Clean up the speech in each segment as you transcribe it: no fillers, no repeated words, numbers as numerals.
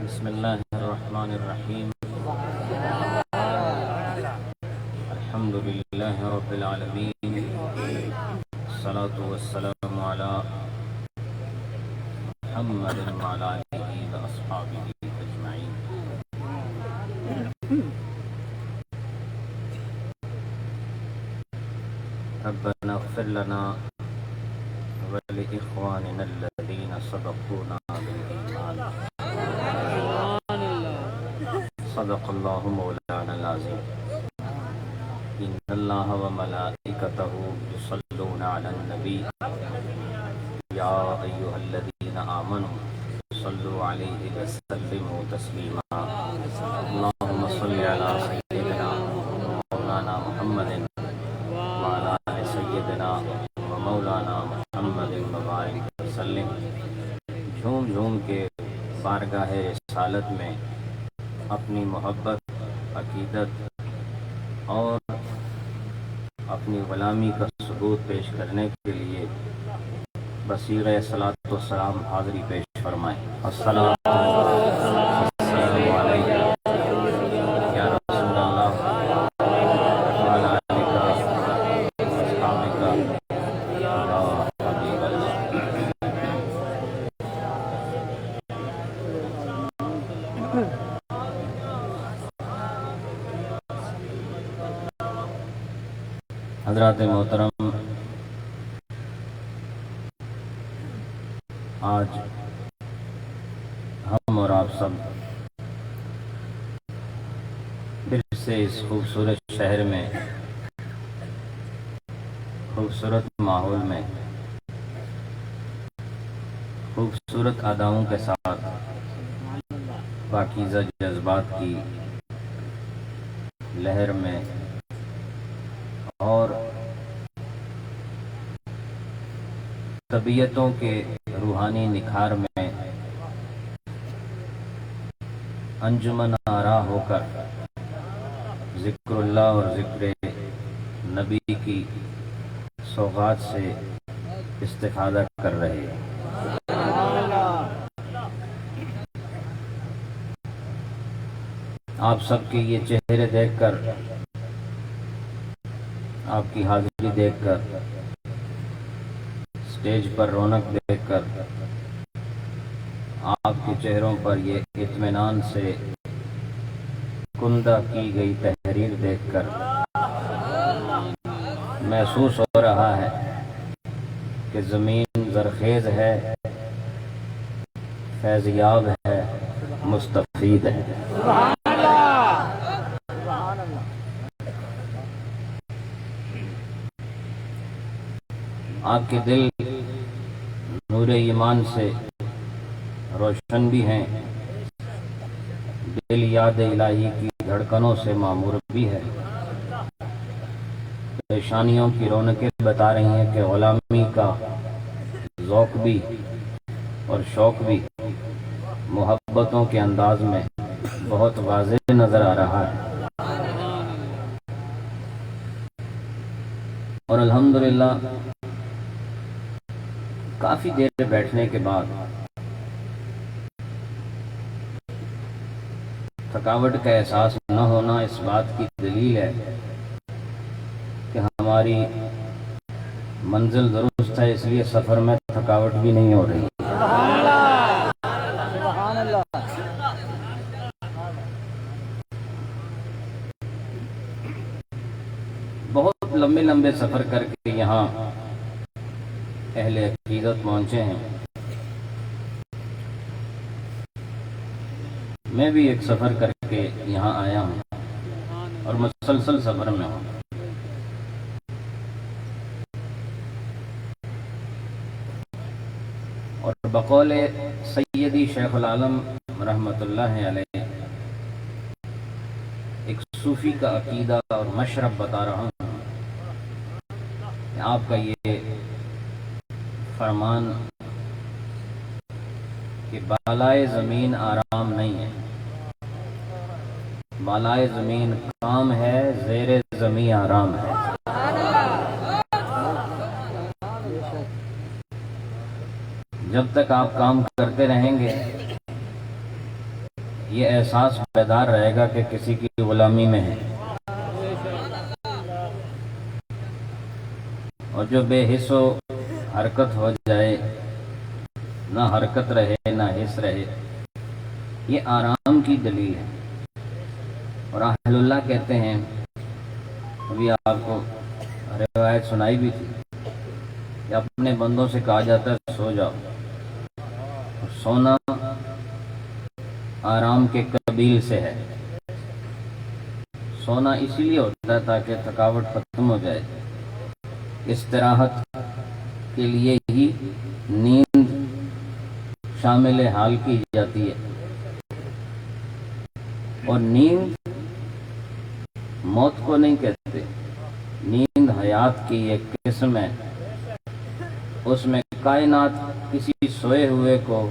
بسم اللہ الرحمن الرحیم الحمد للہ رب العالمین الصلاة والسلام علی محمد وعلی آلہ واصحابہ اجمعین. ربنا اغفر لنا ولإخواننا الذين سبقونا بالإيمان. صدق اللہ مولانا العظیم. ان اللہ وملائکتہ یصلون علی النبی یا ایھا الذین آمنوا صلوا علیہ وسلموا تسلیما. اللہم صل علی سیدنا مولانا محمد وعلی آل سیدنا ومولانا محمد وبارک وسلم. جھوم جھوم کے بارگاہ رسالت میں اپنی محبت، عقیدت اور اپنی غلامی کا ثبوت پیش کرنے کے لیے بصیغہ صلاۃ والسلام حاضری پیش فرمائیں. السلام علیکم یا رسول اللہ وعلی آلک واصحابک یا حبیب اللہ. حضرات محترم، آج ہم اور آپ سب پھر سے اس خوبصورت شہر میں، خوبصورت ماحول میں، خوبصورت اداؤں کے ساتھ پاکیزہ جذبات کی لہر میں اور طبیعتوں کے روحانی نکھار میں انجمن آرا ہو کر ذکر اللہ اور ذکر نبی کی سوغات سے استفادہ کر رہے ہیں. آپ سب کے یہ چہرے دیکھ کر، آپ کی حاضری دیکھ کر، اسٹیج پر رونق دیکھ کر، آپ کے چہروں پر یہ اطمینان سے کندہ کی گئی تحریر دیکھ کر محسوس ہو رہا ہے کہ زمین زرخیز ہے، فیضیاب ہے، مستفید ہے. آپ کے دل نور ایمان سے روشن بھی ہیں، دل یاد الہی کی دھڑکنوں سے معمور بھی ہے. پیشانیوں کی رونقیں بتا رہی ہیں کہ غلامی کا ذوق بھی اور شوق بھی محبتوں کے انداز میں بہت واضح نظر آ رہا ہے. اور الحمدللہ کافی دیر بیٹھنے کے بعد تھکاوٹ کا احساس نہ ہونا اس بات کی دلیل ہے کہ ہماری منزل درست ہے، اس لیے سفر میں تھکاوٹ بھی نہیں ہو رہی. بہت لمبے لمبے سفر کر کے یہاں اہل عقیدت پہنچے ہیں. میں بھی ایک سفر کر کے یہاں آیا ہوں اور مسلسل سفر میں ہوں. اور بقول سیدی شیخ العالم رحمۃ اللہ علیہ ایک صوفی کا عقیدہ اور مشرب بتا رہا ہوں کہ آپ کا یہ فرمان کہ بالائے زمین آرام نہیں ہے، بالائے زمین کام ہے، زیر زمین آرام ہے. جب تک آپ کام کرتے رہیں گے یہ احساس بیدار رہے گا کہ کسی کی غلامی میں ہے، اور جو بے حس و حرکت ہو جائے، نہ حرکت رہے نہ حس رہے، یہ آرام کی دلیل ہے۔ اور اہل اللہ کہتے ہیں، ابھی آپ کو روایت سنائی بھی تھی کہ اپنے بندوں سے کہا جاتا ہے سو جاؤ، اور سونا آرام کے قبیل سے ہے۔ سونا اسی لیے ہوتا ہے تاکہ تھکاوٹ ختم ہو جائے۔ استراحت کے لیے ہی نیند شامل حال کی جاتی ہے، اور نیند موت کو نہیں کہتے، نیند حیات کی ایک قسم ہے۔ اس میں کائنات کسی سوئے ہوئے کو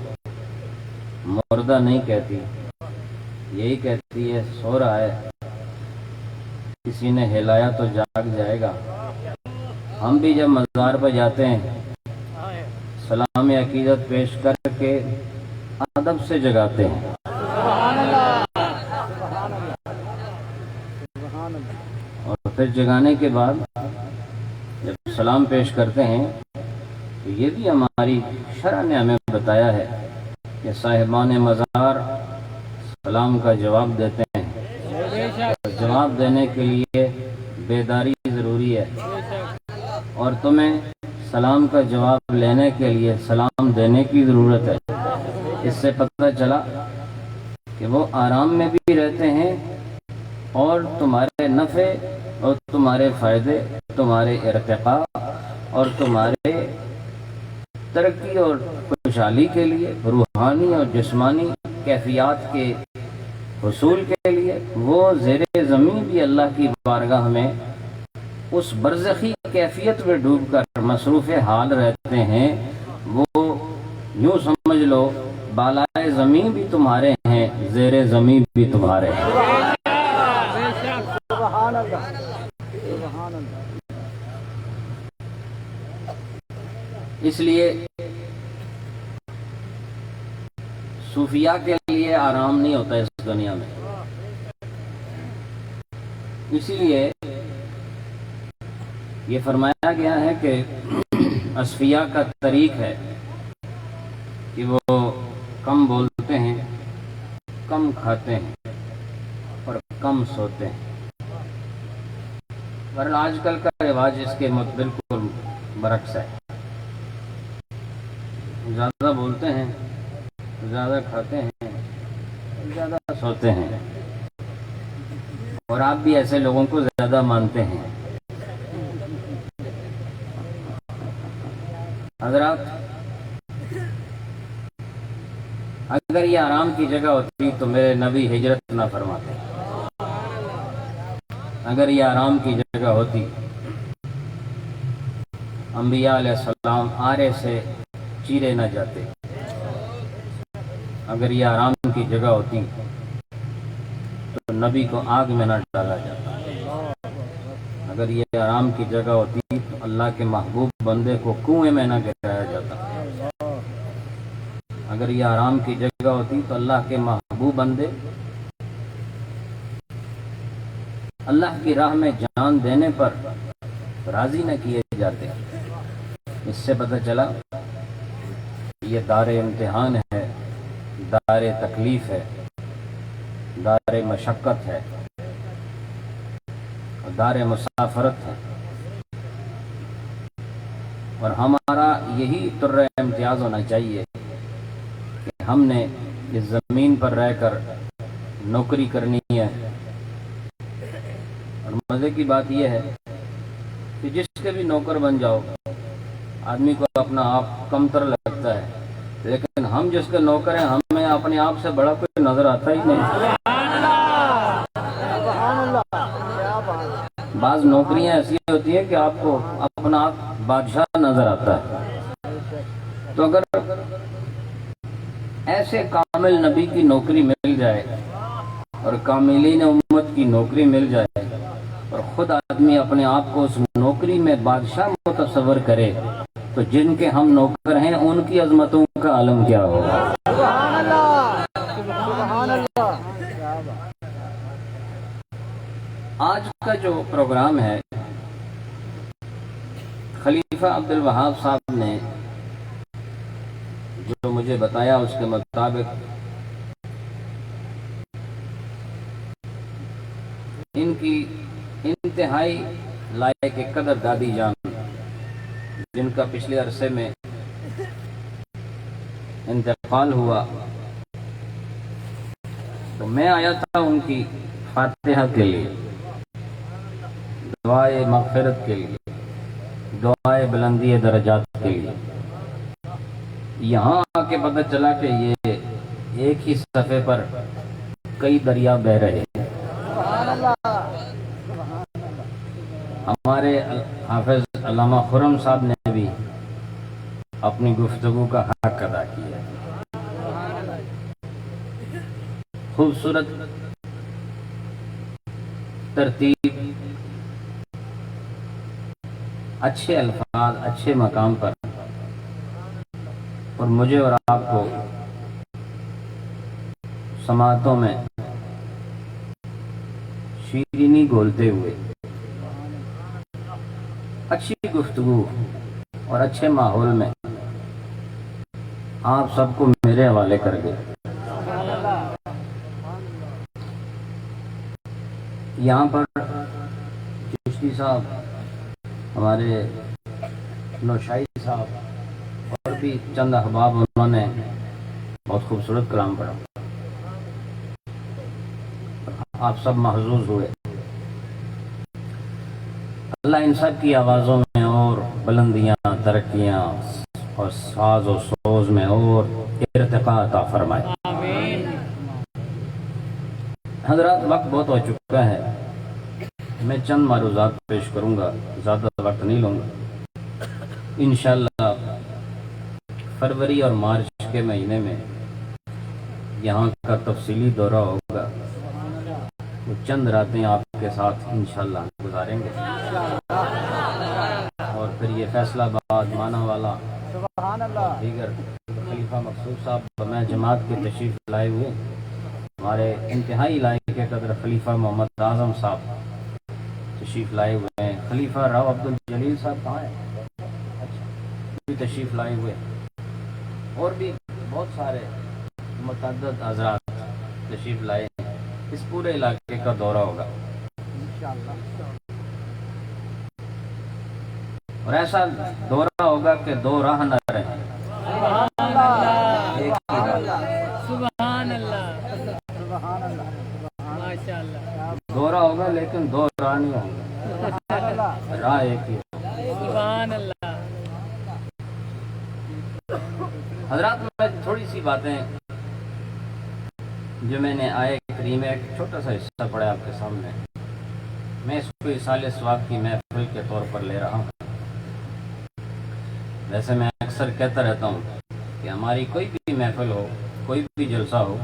مردہ نہیں کہتی، یہی کہتی ہے سو رہا ہے، کسی نے ہلایا تو جاگ جائے گا۔ ہم بھی جب مزار پہ جاتے ہیں سلام عقیدت پیش کر کے ادب سے جگاتے ہیں، اور پھر جگانے کے بعد جب سلام پیش کرتے ہیں تو یہ بھی ہماری شرع نے ہمیں بتایا ہے کہ صاحبان مزار سلام کا جواب دیتے ہیں۔ جواب دینے کے لیے بیداری ضروری ہے، اور تمہیں سلام کا جواب لینے کے لیے سلام دینے کی ضرورت ہے۔ اس سے پتہ چلا کہ وہ آرام میں بھی رہتے ہیں، اور تمہارے نفع اور تمہارے فائدے، تمہارے ارتقاء اور تمہارے ترقی اور خوشحالی کے لیے، روحانی اور جسمانی کیفیات کے حصول کے لیے وہ زیر زمین بھی اللہ کی بارگاہ میں اس برزخی کیفیت میں ڈوب کر مصروف حال رہتے ہیں۔ وہ یوں سمجھ لو بالائے زمین بھی تمہارے ہیں، زیر زمین بھی تمہارے ہیں۔ سبحان اللہ، سبحان اللہ۔ اس لیے صوفیاء کے لیے آرام نہیں ہوتا اس دنیا میں، اسی لیے یہ فرمایا گیا ہے کہ اصفیاء کا طریق ہے کہ وہ کم بولتے ہیں، کم کھاتے ہیں اور کم سوتے ہیں۔ پر آج کل کا رواج اس کے بالکل برعکس ہے، زیادہ بولتے ہیں، زیادہ کھاتے ہیں، زیادہ سوتے ہیں، اور آپ بھی ایسے لوگوں کو زیادہ مانتے ہیں۔ حضرات، اگر یہ آرام کی جگہ ہوتی تو میرے نبی ہجرت نہ فرماتے، اگر یہ آرام کی جگہ ہوتی انبیاء علیہ السلام آرے سے چیرے نہ جاتے، اگر یہ آرام کی جگہ ہوتی تو نبی کو آگ میں نہ ڈالا جاتا، اگر یہ آرام کی جگہ ہوتی تو اللہ کے محبوب بندے کو کنویں میں نہ گرایا جاتا، اگر یہ آرام کی جگہ ہوتی تو اللہ کے محبوب بندے اللہ کی راہ میں جان دینے پر راضی نہ کیے جاتے۔ اس سے پتہ چلا یہ دار امتحان ہے، دار تکلیف ہے، دار مشقت ہے، دار مسافرت ہے، اور ہمارا یہی طر امتیاز ہونا چاہیے کہ ہم نے اس زمین پر رہ کر نوکری کرنی ہے۔ اور مزے کی بات یہ ہے کہ جس کے بھی نوکر بن جاؤ آدمی کو اپنا آپ کمتر لگتا ہے، لیکن ہم جس کے نوکر ہیں ہمیں اپنے آپ سے بڑا کوئی نظر آتا ہی نہیں۔ بعض نوکریاں ایسی ہوتی ہیں کہ آپ کو اپنا آپ بادشاہ نظر آتا ہے، تو اگر ایسے کامل نبی کی نوکری مل جائے اور کاملین امت کی نوکری مل جائے اور خود آدمی اپنے آپ کو اس نوکری میں بادشاہ متصور کرے تو جن کے ہم نوکر ہیں ان کی عظمتوں کا عالم کیا ہوگا۔ کیا بات. آج کا جو پروگرام ہے خلیفہ عبد الوہاب صاحب نے جو مجھے بتایا اس کے مطابق ان کی انتہائی لائق قدر دادی جان جن کا پچھلے عرصے میں انتقال ہوا، تو میں آیا تھا ان کی فاتحہ کے لیے، دعائے مغفرت کے لیے، دعائے بلندی درجات کے لیے. یہاں آ کے پتہ چلا کہ یہ ایک ہی صفحے پر کئی دریا بہہ رہے ہیں. ہمارے حافظ علامہ خرم صاحب نے بھی اپنی گفتگو کا حق ادا کیا. خوبصورت ترتیب، اچھے الفاظ، اچھے مقام پر، اور مجھے اور آپ کو سماعتوں میں شیرینی گھولتے ہوئے اچھی گفتگو اور اچھے ماحول میں آپ سب کو میرے حوالے کر گئے. یہاں پر چشتی صاحب، ہمارے نوشائی صاحب اور بھی چند احباب، انہوں نے بہت خوبصورت کلام پڑھا. آپ سب محظوظ ہوئے. اللہ ان سب کی آوازوں میں اور بلندیاں، ترقیاں اور ساز و سوز میں اور ارتقاء عطا فرمائے. حضرات، وقت بہت ہو چکا ہے، میں چند معروضات پیش کروں گا، زیادہ وقت نہیں لوں گا. انشاءاللہ فروری اور مارچ کے مہینے میں یہاں کا تفصیلی دورہ ہوگا، وہ چند راتیں آپ کے ساتھ انشاءاللہ گزاریں گے، اور پھر یہ فیصلہ آباد، مانا والا، دیگر خلیفہ مقصود صاحب میں جماعت کے تشریف لائے ہوئے. ہمارے انتہائی لائق قدر خلیفہ محمد اعظم صاحب تشریف لائے ہوئے ہیں. خلیفہ راؤ عبد الجلیل صاحب کہاں ہیں؟ اچھا، بھی تشریف لائے ہوئے. اور بھی بہت سارے متعدد حضرات تشریف لائے ہیں. اس پورے علاقے کا دورہ ہوگا اور ایسا دورہ ہوگا کہ دو راہ نہ رہیں. سبحان اللہ، ماشاء اللہ. دورہ ہوگا لیکن دو راہ نہیں ہوں گے، راہ ایک ہی. سبحان اللہ. حضرات، میں تھوڑی سی باتیں جو میں نے آئے کریم ایک چھوٹا سا حصہ پڑھا آپ کے سامنے، میں اس کو اصال ثواب کی محفل کے طور پر لے رہا ہوں. ویسے میں اکثر کہتا رہتا ہوں کہ ہماری کوئی بھی محفل ہو، کوئی بھی جلسہ ہو،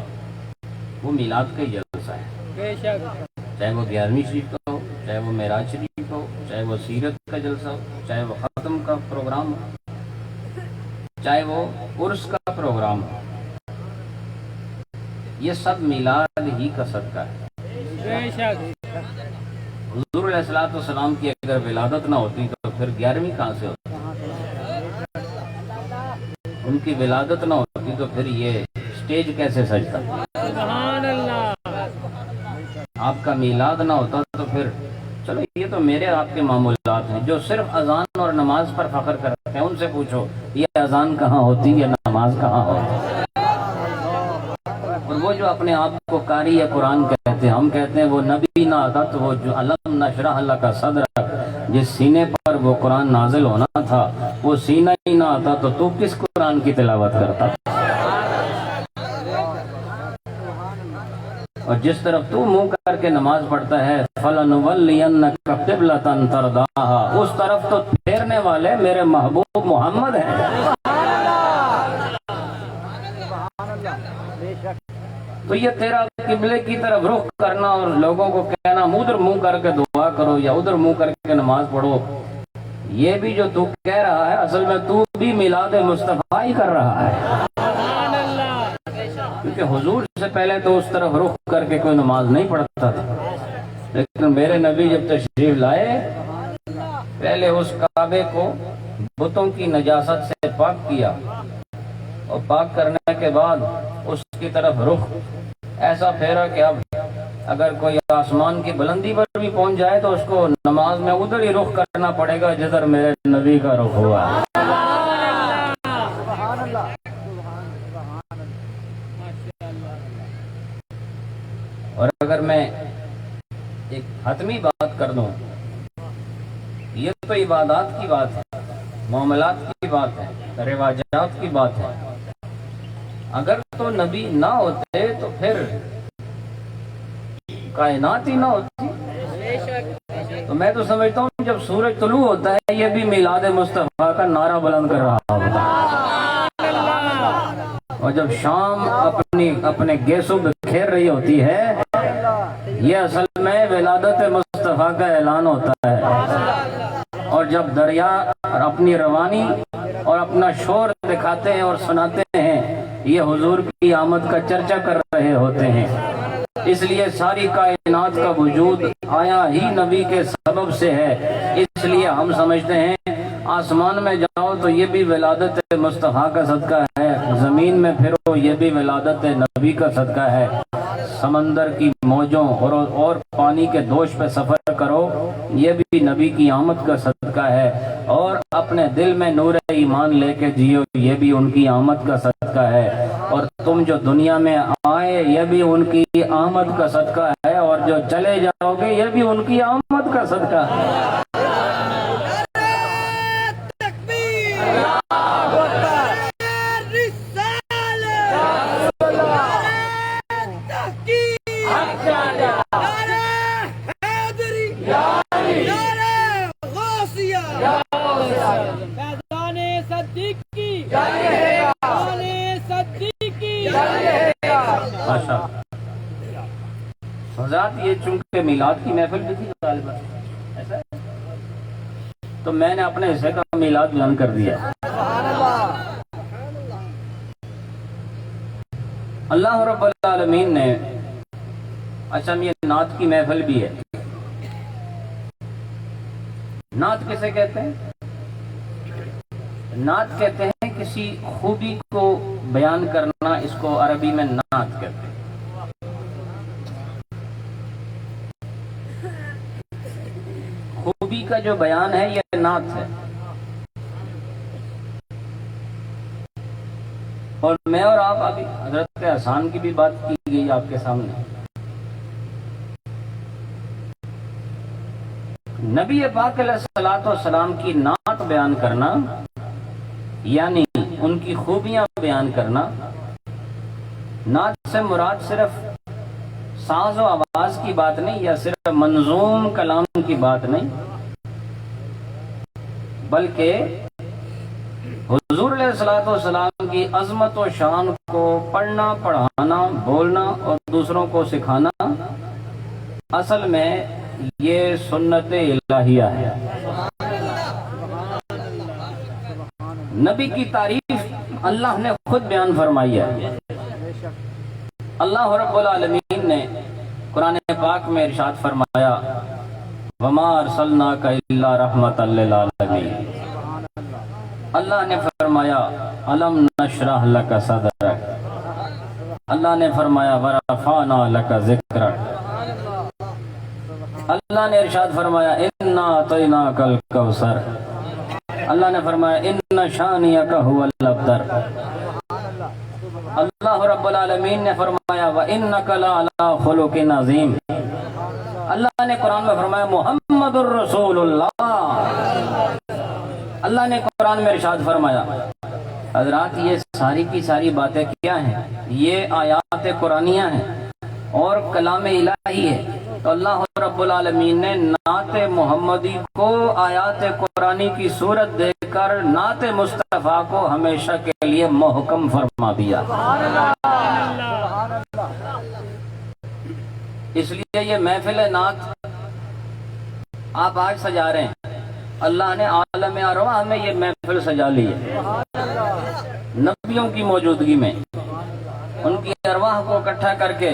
وہ میلاد کا ہی جلسہ ہے. بے شک. چاہے وہ 11ویں شریف کا ہو، چاہے وہ معراج شریف کا ہو، چاہے وہ سیرت کا جلسہ ہو، چاہے وہ ختم کا پروگرام ہو، چاہے وہ عرس کا پروگرام ہو، یہ سب میلاد ہی کا صدقہ ہے. بے شک. حضور علیہ الصلوۃ والسلام کی اگر ولادت نہ ہوتی تو پھر 11ویں کہاں سے ہوتی؟ ان کی ولادت نہ ہوتی تو پھر یہ سٹیج کیسے سجتا؟ سبحان اللہ. آپ کا میلاد نہ ہوتا تو پھر، چلو یہ تو میرے آپ کے معمولات ہیں. جو صرف اذان اور نماز پر فخر کرتے ہیں ان سے پوچھو یہ اذان کہاں ہوتی، یہ نماز کہاں ہوتی. اور وہ جو اپنے آپ کو قاری یا قرآن کہتے ہیں، ہم کہتے ہیں وہ نبی نہ آتا تو وہ جو علم نشرح اللہ کا صدر، جس سینے پر وہ قرآن نازل ہونا تھا، وہ سینہ ہی نہ آتا تو کس قرآن کی تلاوت کرتا؟ اور جس طرف تو منہ کر کے نماز پڑھتا ہے فَلَنُوَلِّيَنَّكَ قِبْلَةً تَرْضَاهَا، اس طرف تو پھیرنے والے میرے محبوب محمد ہیں. تو یہ تیرا قبلے کی طرف رخ کرنا اور لوگوں کو کہنا ادھر منہ کر کے دعا کرو یا ادھر منہ کر کے نماز پڑھو، یہ بھی جو تو کہہ رہا ہے اصل میں تو بھی میلاد مصطفیٰ ہی کر رہا ہے. کیونکہ حضور سے پہلے تو اس طرف رخ کر کے کوئی نماز نہیں پڑھتا تھا، لیکن میرے نبی جب تشریف لائے پہلے اس کعبے کو بتوں کی نجاست سے پاک کیا، اور پاک کرنے کے بعد اس کی طرف رخ ایسا پھیرا کہ اب اگر کوئی آسمان کی بلندی پر بھی پہنچ جائے تو اس کو نماز میں ادھر ہی رخ کرنا پڑے گا جدھر میرے نبی کا رخ ہوا ہے۔ سبحان اللہ، اور اگر میں ایک حتمی بات کر دوں، یہ تو عبادات کی بات ہے، معاملات کی بات ہے، رواجات کی بات ہے، اگر تو نبی نہ ہوتے تو پھر کائنات ہی نہ ہوتی۔ تو میں تو سمجھتا ہوں جب سورج طلوع ہوتا ہے یہ بھی میلاد مصطفیٰ کا نعرہ بلند کر رہا ہوتا ہے، اور جب شام اپنے گیسوں بکھیر رہی ہوتی ہے یہ اصل میں ولادت مصطفیٰ کا اعلان ہوتا ہے، اور جب دریا اپنی روانی اور اپنا شور دکھاتے ہیں اور سناتے ہیں یہ حضور کی آمد کا چرچا کر رہے ہوتے ہیں۔ اس لیے ساری کائنات کا وجود آیا ہی نبی کے سبب سے ہے، اس لیے ہم سمجھتے ہیں آسمان میں جاؤ تو یہ بھی ولادت مصطفیٰ کا صدقہ ہے، زمین میں پھرو یہ بھی ولادت نبی کا صدقہ ہے، سمندر کی موجوں اور پانی کے دوش پہ سفر کرو یہ بھی نبی کی آمد کا صدقہ ہے، اور اپنے دل میں نور ایمان لے کے جیو یہ بھی ان کی آمد کا صدقہ ہے، اور تم جو دنیا میں آئے یہ بھی ان کی آمد کا صدقہ ہے، اور جو چلے جاؤ گے یہ بھی ان کی آمد کا صدقہ ہے۔ حضرات یہ چونکہ میلاد کی محفل بھی تھی غالباً ایسا ہے تو میں نے اپنے حصے کا میلاد بیان کر دیا۔ اللہ رب العالمین نے، اچھا یہ نعت کی محفل بھی ہے، نعت کسے کہتے ہیں؟ نعت کہتے ہیں کسی خوبی کو بیان کرنا، اس کو عربی میں نعت کہتے ہیں۔ خوبی کا جو بیان ہے یہ نعت ہے، اور میں اور آپ ابھی حضرت حسان کی بھی بات کی گئی آپ کے سامنے۔ نبی پاک علیہ الصلوۃ والسلام کی نعت بیان کرنا یعنی ان کی خوبیاں بیان کرنا، نعت سے مراد صرف ساز و آواز کی بات نہیں یا صرف منظوم کلام کی بات نہیں، بلکہ حضور علیہ الصلوۃ والسلام کی عظمت و شان کو پڑھنا، پڑھانا، بولنا اور دوسروں کو سکھانا اصل میں یہ سنت الہیہ ہے۔ نبی کی تعریف اللہ نے خود بیان فرمائی ہے۔ اللہ رب العالمین نے قرآن پاک میں ارشاد فرمایا وَمَا أَرْسَلْنَاكَ إِلَّا رَحْمَةً لِّلْعَالَمِينَ۔ اللہ نے فرمایا أَلَمْ نَشْرَحْ لَكَ صَدْرَكَ، اللہ نے فرمایا وَرَفَعْنَا لَكَ ذِكْرَكَ، اللہ نے ارشاد فرمایا إِنَّا أَعْطَيْنَاكَ الْكَوْثَرَ، اللہ نے فرمایا إِنَّ شَانِئَكَ هُوَ الْأَبْتَرُ، اللہ رب العالمین نے فرمایا وَإِنَّكَ لَعَلَىٰ خُلُقٍ عَظِيمٍ، اللہ نے قرآن میں فرمایا محمد الرسول اللہ، اللہ نے قرآن میں ارشاد فرمایا۔ حضرات یہ ساری کی ساری باتیں کیا ہیں؟ یہ آیات قرآنیہ ہیں اور کلام الہی ہے، تو اللہ رب العالمین نے نعت محمدی کو آیات قرآنی کی صورت دے کر نعت مصطفیٰ کو ہمیشہ کے لیے محکم فرما دیا۔ اس لیے یہ محفل نعت آپ آج سجا رہے ہیں، اللہ نے عالم ارواح میں یہ محفل سجا لی ہے نبیوں کی موجودگی میں، ان کی ارواح کو اکٹھا کر کے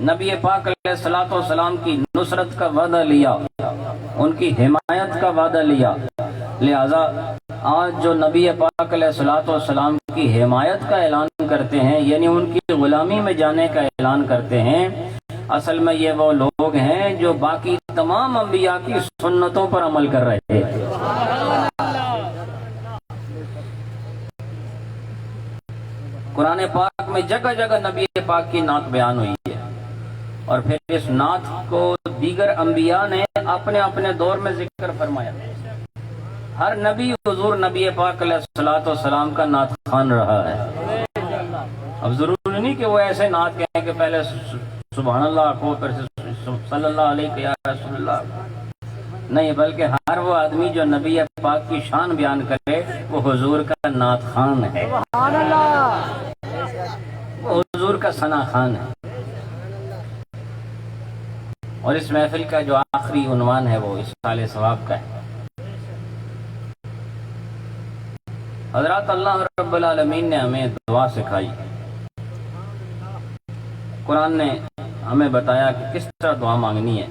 نبی پاک علیہ الصلوۃ والسلام کی نصرت کا وعدہ لیا، ان کی حمایت کا وعدہ لیا۔ لہذا آج جو نبی پاک علیہ الصلوۃ والسلام کی حمایت کا اعلان کرتے ہیں، یعنی ان کی غلامی میں جانے کا اعلان کرتے ہیں، اصل میں یہ وہ لوگ ہیں جو باقی تمام انبیاء کی سنتوں پر عمل کر رہے ہیں۔ قرآن پاک میں جگہ جگہ نبی پاک کی نعت بیان ہوئی ہے، اور پھر اس نعت کو دیگر انبیاء نے اپنے اپنے دور میں ذکر فرمایا۔ ہر نبی حضور نبی پاک علیہ الصلوۃ والسلام کا نعت خوان رہا ہے۔ اب ضروری نہیں کہ وہ ایسے نعت کہیں کہ پہلے سبحان اللہ کو، پھر صلی اللہ علیہ یا رسول اللہ، نہیں، بلکہ ہر وہ آدمی جو نبی پاک کی شان بیان کرے وہ حضور کا نعت خوان ہے، وہ حضور کا ثنا خوان ہے۔ اور اس محفل کا جو آخری عنوان ہے وہ اصحال ثواب کا ہے۔ حضرات، اللہ رب العالمین نے ہمیں دعا سکھائی، قرآن نے ہمیں بتایا کہ کس طرح دعا مانگنی ہے۔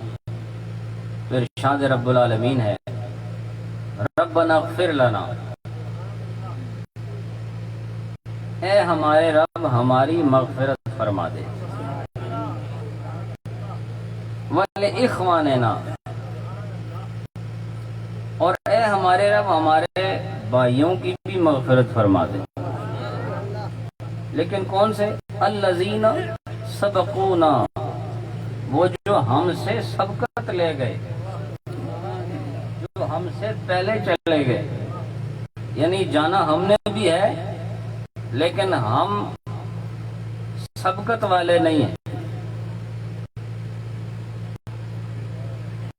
تو ارشاد رب العالمین ہے، ربنا اغفر لنا، اے ہمارے رب ہماری مغفرت فرما دے، وَلِإِخْوَانِنَا، اور اے ہمارے رب ہمارے بھائیوں کی بھی مغفرت فرما دے۔ لیکن کون سے؟ الذین سبقونا، وہ جو ہم سے سبقت لے گئے، جو ہم سے پہلے چلے گئے، یعنی جانا ہم نے بھی ہے لیکن ہم سبقت والے نہیں ہیں،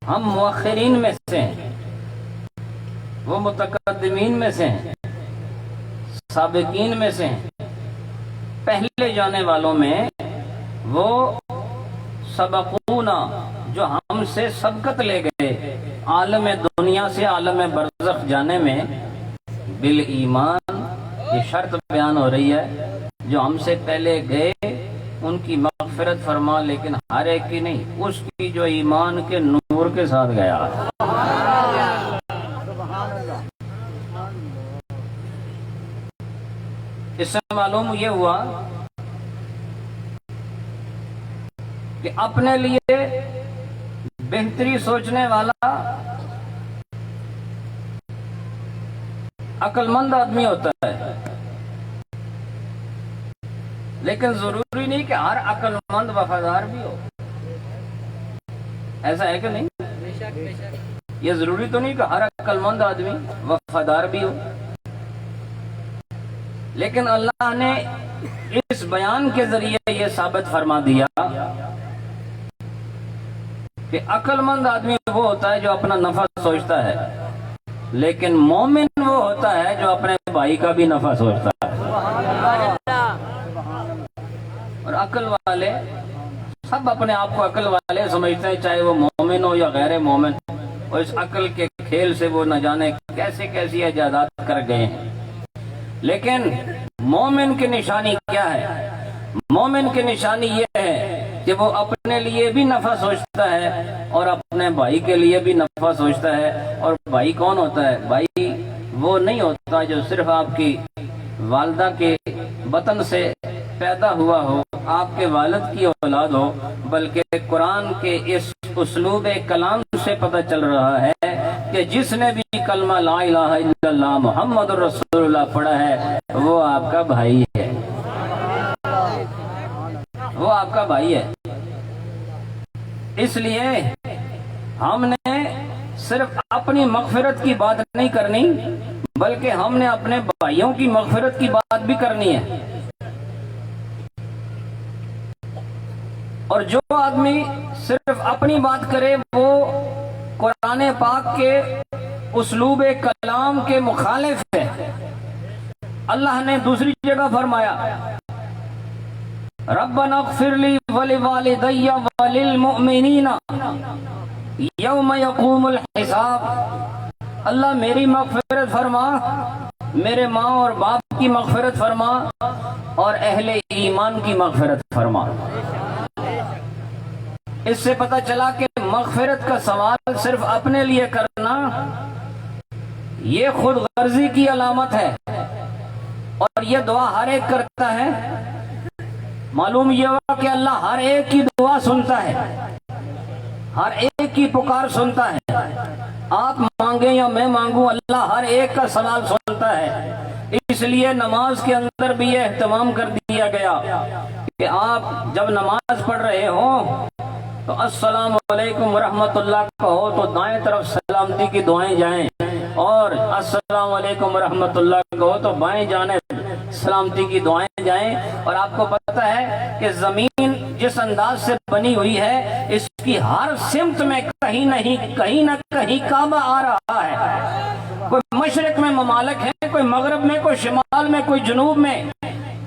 ہم مؤخرین میں سے ہیں، وہ متقدمین میں سے ہیں، سابقین میں سے ہیں، پہلے جانے والوں میں وہ سبقونا جو ہم سے سبقت لے گئے عالم دنیا سے عالم برزخ جانے میں، بالایمان، یہ شرط بیان ہو رہی ہے، جو ہم سے پہلے گئے ان کی مغفرت فرما، لیکن ہر ایک کی نہیں، اس کی جو ایمان کے نور کے ساتھ گیا ہے۔ اس سے معلوم یہ ہوا کہ اپنے لیے بہتری سوچنے والا عقل مند آدمی ہوتا ہے، لیکن ضروری نہیں کہ ہر عقل مند وفادار بھی ہو۔ ایسا ہے کہ نہیں؟ یہ ضروری تو نہیں کہ ہر عقل مند آدمی وفادار بھی ہو، لیکن اللہ نے اس بیان کے ذریعے یہ ثابت فرما دیا کہ عقل مند آدمی وہ ہوتا ہے جو اپنا نفع سوچتا ہے، لیکن مومن وہ ہوتا ہے جو اپنے بھائی کا بھی نفع سوچتا ہے۔ اور عقل والے سب اپنے آپ کو عقل والے سمجھتے ہیں، چاہے وہ مومن ہو یا غیر مومن، اور اس عقل کے کھیل سے وہ نہ جانے کیسے کیسی ایجادات کر گئے ہیں۔ لیکن مومن کی نشانی کیا ہے؟ مومن کی نشانی یہ ہے کہ وہ اپنے لیے بھی نفع سوچتا ہے اور اپنے بھائی کے لیے بھی نفع سوچتا ہے۔ اور بھائی کون ہوتا ہے؟ بھائی وہ نہیں ہوتا جو صرف آپ کی والدہ کے بطن سے پیدا ہوا ہو، آپ کے والد کی اولاد ہو، بلکہ قرآن کے اس اسلوب کلام سے پتہ چل رہا ہے کہ جس نے بھی کلمہ لا الہ الا اللہ محمد رسول اللہ پڑھا ہے وہ آپ کا بھائی ہے، وہ آپ کا بھائی ہے۔ اس لیے ہم نے صرف اپنی مغفرت کی بات نہیں کرنی، بلکہ ہم نے اپنے بھائیوں کی مغفرت کی بات بھی کرنی ہے۔ اور جو آدمی صرف اپنی بات کرے وہ قرآن پاک کے اسلوب کلام کے مخالف ہے۔ اللہ نے دوسری جگہ فرمایا، ربنا اغفر لی ولوالدی وللمؤمنین یوم یقوم الحساب، اللہ میری مغفرت فرما، میرے ماں اور باپ کی مغفرت فرما، اور اہل ایمان کی مغفرت فرما۔ اس سے پتہ چلا کہ مغفرت کا سوال صرف اپنے لیے کرنا یہ خود غرضی کی علامت ہے، اور یہ دعا ہر ایک کرتا ہے۔ معلوم یہ ہوا کہ اللہ ہر ایک کی دعا سنتا ہے، ہر ایک کی پکار سنتا ہے۔ آپ مانگیں یا میں مانگوں، اللہ ہر ایک کا سوال سنتا ہے۔ اس لیے نماز کے اندر بھی یہ اہتمام کر دیا گیا کہ آپ جب نماز پڑھ رہے ہوں تو السلام علیکم ورحمۃ اللہ کہو تو دائیں طرف سلامتی کی دعائیں جائیں، اور السلام علیکم ورحمۃ اللہ کہو تو بائیں جانب سلامتی کی دعائیں جائیں۔ اور آپ کو پتہ ہے کہ زمین جس انداز سے بنی ہوئی ہے، اس کی ہر سمت میں کہیں نہ کہیں کعبہ آ رہا ہے۔ کوئی مشرق میں ممالک ہیں، کوئی مغرب میں، کوئی شمال میں، کوئی جنوب میں،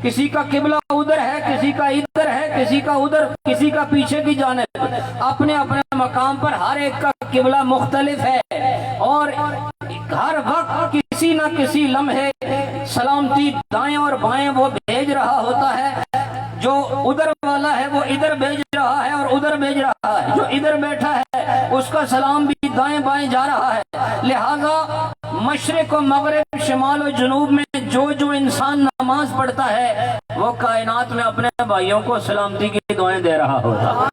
کسی کا قبلہ ادھر ہے، کسی کا ادھر ہے، کسی کا ادھر، کسی کا پیچھے کی جانب، اپنے اپنے مقام پر ہر ایک کا قبلہ مختلف ہے، اور ہر وقت کسی نہ کسی لمحے سلامتی دائیں اور بائیں وہ بھیج رہا ہوتا ہے۔ جو ادھر والا ہے وہ ادھر بھیج رہا ہے اور ادھر بھیج رہا ہے، جو ادھر بیٹھا ہے اس کا سلام بھی دائیں بائیں جا رہا ہے۔ لہذا مشرق و مغرب، شمال و جنوب میں جو انسان نماز پڑھتا ہے وہ کائنات میں اپنے بھائیوں کو سلامتی کی دعائیں دے رہا ہوتا ہے۔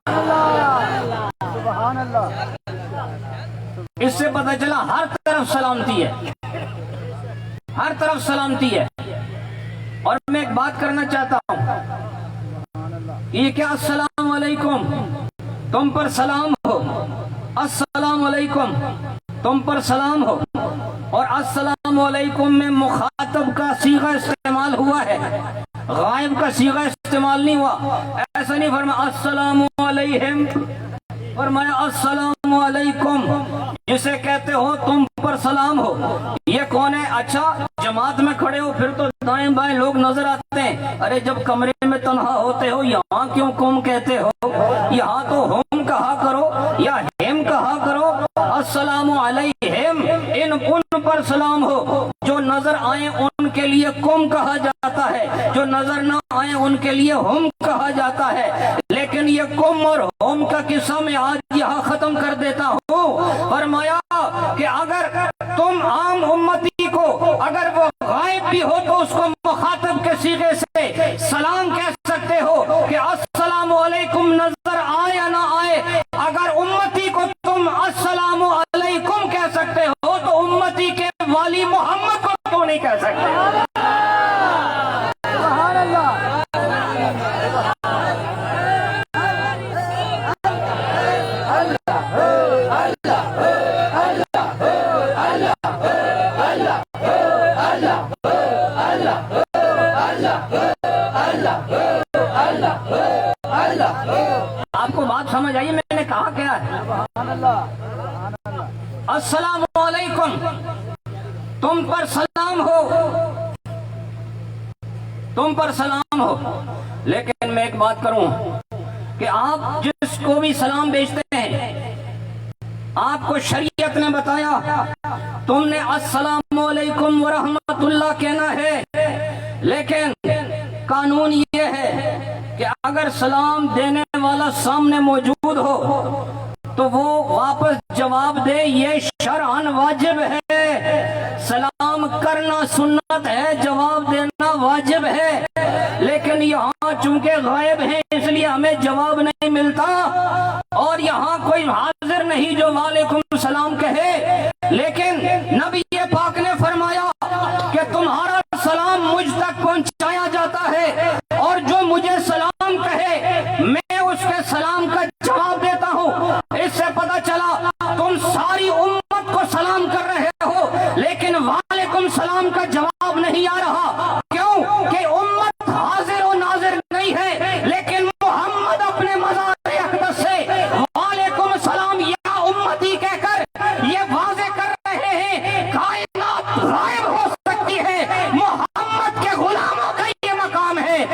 سبحان اللہ۔ اس سے پتہ چلا ہر طرف سلامتی ہے، ہر طرف سلامتی ہے۔ اور میں ایک بات کرنا چاہتا ہوں، یہ کیا السلام علیکم تم پر سلام ہو، السلام علیکم تم پر سلام ہو، اور السلام علیکم میں مخاطب کا صیغہ استعمال ہوا ہے، غائب کا صیغہ استعمال نہیں ہوا۔ ایسا نہیں فرمایا السلام علیہم، فرمایا السلام علیکم، جسے کہتے ہو تم پر سلام ہو۔ یہ کون ہے؟ اچھا جماعت میں کھڑے ہو پھر تو دائیں بائیں لوگ نظر آتے ہیں، ارے جب کمرے میں تنہا ہوتے ہو یہاں کیوں کم کہتے ہو؟ یہاں تو ہم کہا کرو یا ہم کہا کرو۔ السلام علیہم، ان پر سلام ہو، جو نظر آئیں ان کے لیے کم کہا جاتا ہے، جو نظر نہ آئیں ان کے لیے ہم کہا جاتا ہے۔ لیکن یہ کم اور ہم کا قصہ میں آج یہاں ختم کر دیتا ہوں۔ فرمایا کہ اگر تم عام امتی کو اگر وہ غائب بھی ہو تو اس کو مخاطب کے صیغے سے سلام کہہ سکتے ہو کہ السلام علیکم، نظر آئے یا نہ آئے۔ اگر امتی کو تم السلام علیکم کہہ سکتے ہو تو امتی کے والی محمد کو کیوں نہیں کہہ سکتے؟ سبحان اللہ۔ آپ کو بات سمجھ آئی میں نے کہا کیا ہے؟ سبحان اللہ۔ سبحان اللہ۔ السلام علیکم تم پر سلام ہو، تم پر سلام ہو۔ لیکن میں ایک بات کروں کہ آپ جس کو بھی سلام بھیجتے ہیں آپ کو شریعت نے بتایا تم نے السلام علیکم ورحمۃ اللہ کہنا ہے، لیکن قانون یہ ہے کہ اگر سلام دینے والا سامنے موجود ہو تو وہ واپس جواب دے، یہ شرعاً واجب ہے۔ سلام کرنا سنت ہے، جواب دینا واجب ہے، لیکن یہاں چونکہ غائب ہیں اس لیے ہمیں جواب نہیں ملتا، اور یہاں کوئی حاضر نہیں جو وعلیکم السلام کہے۔ لیکن نبی پاک نے فرمایا کہ تمہارا سلام مجھ تک پہنچایا جاتا ہے، اور جو مجھے سلام کہے میں اس کے سلام کا جواب دیتا ہوں۔ اس سے پتہ چلا تم ساری امت کو سلام کر رہے ہو لیکن وعلیکم السلام کا جواب نہیں آ رہا۔ کیوں؟ کہ امت حاضر و ناظر نہیں ہے، لیکن محمد اپنے مزار اقدس سے وعلیکم السلام یا امتی کہہ کر یہ واضح کر رہے ہیں کائنات غائب ہو سکتی ہے، محمد کے غلاموں کا یہ مقام ہے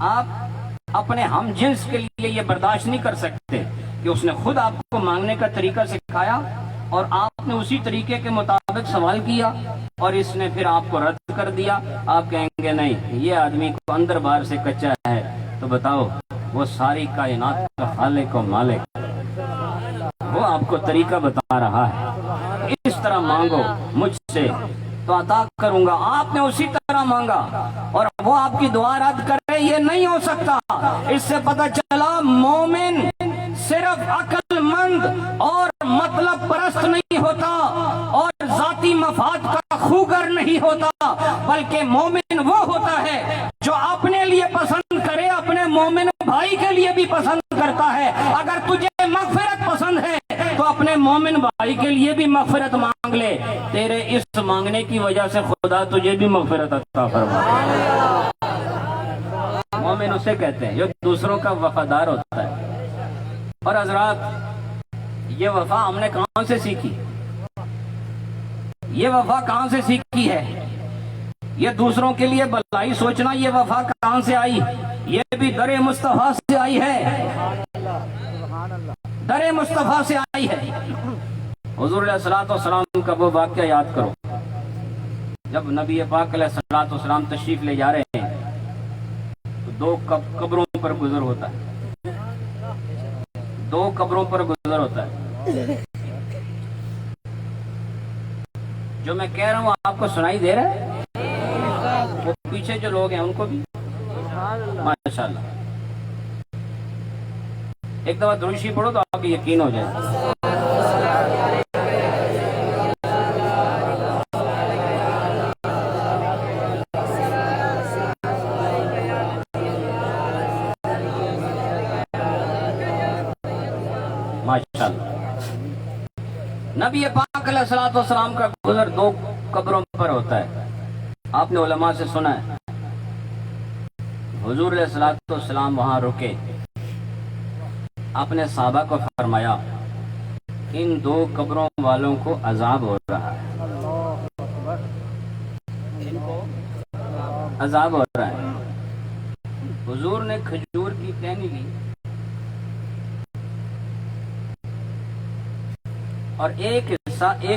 آپ اپنے ہم جنس کے لیے یہ برداشت نہیں کر سکتے کہ اس نے خود آپ کو مانگنے کا طریقہ سکھایا اور آپ نے اسی طریقے کے مطابق سوال کیا اور اس نے پھر آپ کو رد کر دیا. آپ کہیں گے نہیں یہ آدمی کو اندر باہر سے کچا ہے. تو بتاؤ وہ ساری کائنات کا خالق و مالک وہ آپ کو طریقہ بتا رہا ہے. اس طرح مانگو مجھ سے تو عطا کروں گا. آپ نے اسی طرح مانگا اور وہ آپ کی دعا رد کرے یہ نہیں ہو سکتا. اس سے پتہ چلا مومن صرف عقل مند اور مطلب پرست نہیں ہوتا اور ذاتی مفاد کا خوگر نہیں ہوتا، بلکہ مومن وہ ہوتا ہے جو اپنے لیے پسند کرے اپنے مومن بھائی کے لیے بھی پسند کرتا ہے. اگر تجھے مغفرت پسند ہے تو اپنے مومن بھائی کے لیے بھی مغفرت مانگ لے. تیرے اس مانگنے کی وجہ سے خدا تجھے بھی مغفرت عطا فرمائے. مومن اسے کہتے ہیں جو دوسروں کا وفادار ہوتا ہے. اور حضرات یہ وفا ہم نے کہاں سے سیکھی؟ یہ وفا کہاں سے سیکھی ہے؟ یہ دوسروں کے لیے بھلائی سوچنا یہ وفا کہاں سے آئی؟ یہ بھی در مصطفیٰ سے آئی ہے. در مصطفیٰ سے آئی ہے. حضور علیہ الصلوۃ والسلام کا وہ واقعہ یاد کرو جب نبی پاک علیہ الصلوۃ والسلام تشریف لے جا رہے ہیں تو دو قبروں پر گزر ہوتا ہے. دو قبروں پر گزر ہوتا ہے. جو میں کہہ رہا ہوں آپ کو سنائی دے رہا ہے؟ وہ پیچھے جو لوگ ہیں ان کو بھی ماشاءاللہ. ایک دفعہ درود شریف پڑھو تو آپ کو یقین ہو جائے. ماشاءاللہ. نبی پاک علیہ الصلوۃ والسلام کا گزر دو قبروں پر ہوتا ہے. آپ نے علماء سے سنا ہے حضور علیہ الصلوۃ والسلام وہاں رکے. آپ نے صحابہ کو فرمایا ان دو قبروں والوں کو عذاب ہو رہا ہے. ان کو عذاب ہو رہا ہے. حضور نے کھجور کی ٹہنی لی اور ایک حصہ ایک